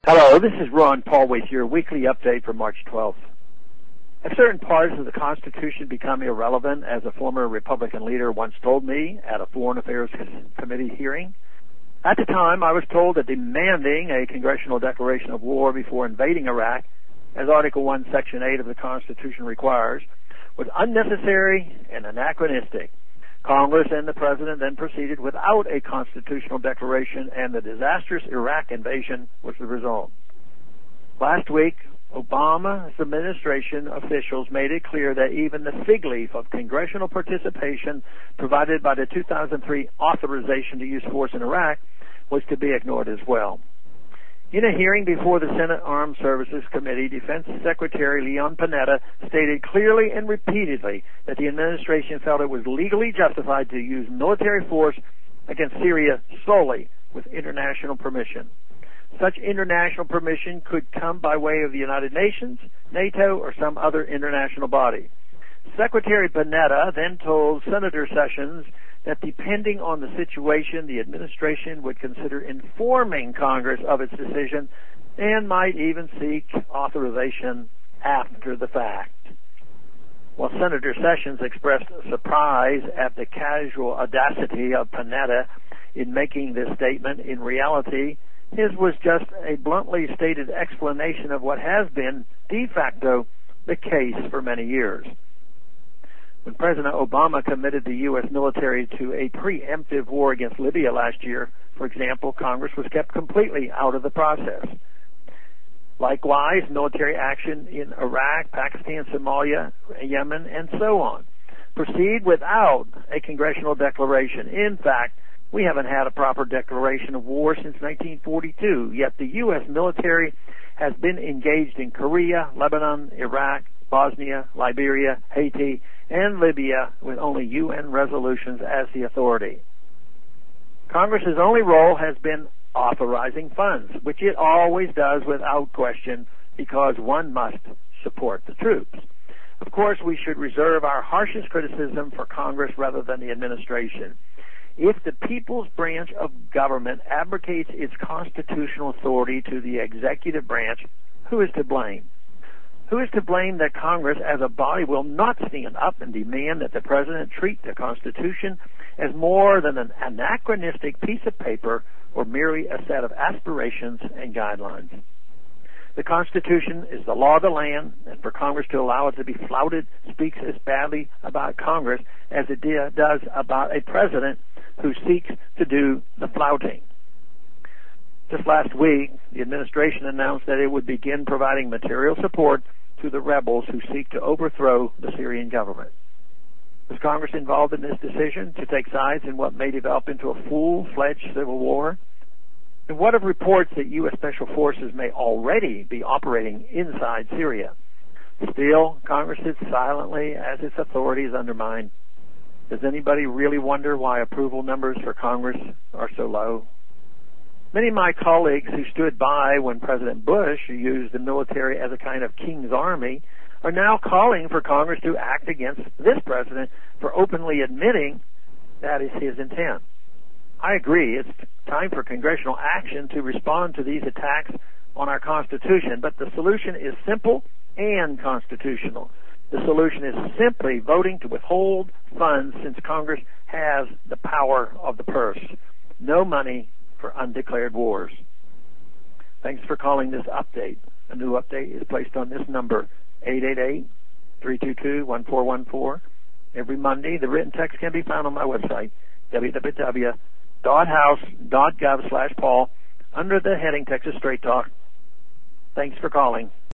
Hello, this is Ron Paul with your weekly update for March 12th. Have certain parts of the Constitution become irrelevant, as a former Republican leader once told me at a Foreign Affairs Committee hearing? At the time, I was told that demanding a congressional declaration of war before invading Iraq, as Article 1, Section 8 of the Constitution requires, was unnecessary and anachronistic. Congress and the President then proceeded without a constitutional declaration, and the disastrous Iraq invasion was the result. Last week, Obama's administration officials made it clear that even the fig leaf of congressional participation provided by the 2003 authorization to use force in Iraq was to be ignored as well. In a hearing before the Senate Armed Services Committee, Defense Secretary Leon Panetta stated clearly and repeatedly that the administration felt it was legally justified to use military force against Syria solely with international permission. Such international permission could come by way of the United Nations, NATO, or some other international body. Secretary Panetta then told Senator Sessions that depending on the situation, the administration would consider informing Congress of its decision and might even seek authorization after the fact. While Senator Sessions expressed surprise at the casual audacity of Panetta in making this statement, in reality, his was just a bluntly stated explanation of what has been de facto the case for many years. When President Obama committed the U.S. military to a preemptive war against Libya last year, for example, Congress was kept completely out of the process. Likewise, military action in Iraq, Pakistan, Somalia, Yemen, and so on proceed without a congressional declaration. In fact, we haven't had a proper declaration of war since 1942, yet the U.S. military has been engaged in Korea, Lebanon, Iraq, Bosnia, Liberia, Haiti, and Libya with only UN resolutions as the authority. Congress's only role has been authorizing funds, which it always does without question, because one must support the troops. Of course, we should reserve our harshest criticism for Congress rather than the administration. If the people's branch of government abrogates its constitutional authority to the executive branch, who is to blame? Who is to blame that Congress as a body will not stand up and demand that the President treat the Constitution as more than an anachronistic piece of paper or merely a set of aspirations and guidelines? The Constitution is the law of the land, and for Congress to allow it to be flouted speaks as badly about Congress as it does about a President who seeks to do the flouting. Just last week, the administration announced that it would begin providing material support to the rebels who seek to overthrow the Syrian government. Was Congress involved in this decision to take sides in what may develop into a full-fledged civil war? And what of reports that U.S. Special Forces may already be operating inside Syria? Still, Congress sits silently as its authority is undermined. Does anybody really wonder why approval numbers for Congress are so low? Many of my colleagues who stood by when President Bush used the military as a kind of king's army are now calling for Congress to act against this president for openly admitting that is his intent. I agree, it's time for congressional action to respond to these attacks on our Constitution, but the solution is simple and constitutional. The solution is simply voting to withhold funds, since Congress has the power of the purse. No money for undeclared wars. Thanks for calling this update. A new update is placed on this number, 888-322-1414. Every Monday, the written text can be found on my website, www.house.gov/Paul, under the heading Texas Straight Talk. Thanks for calling.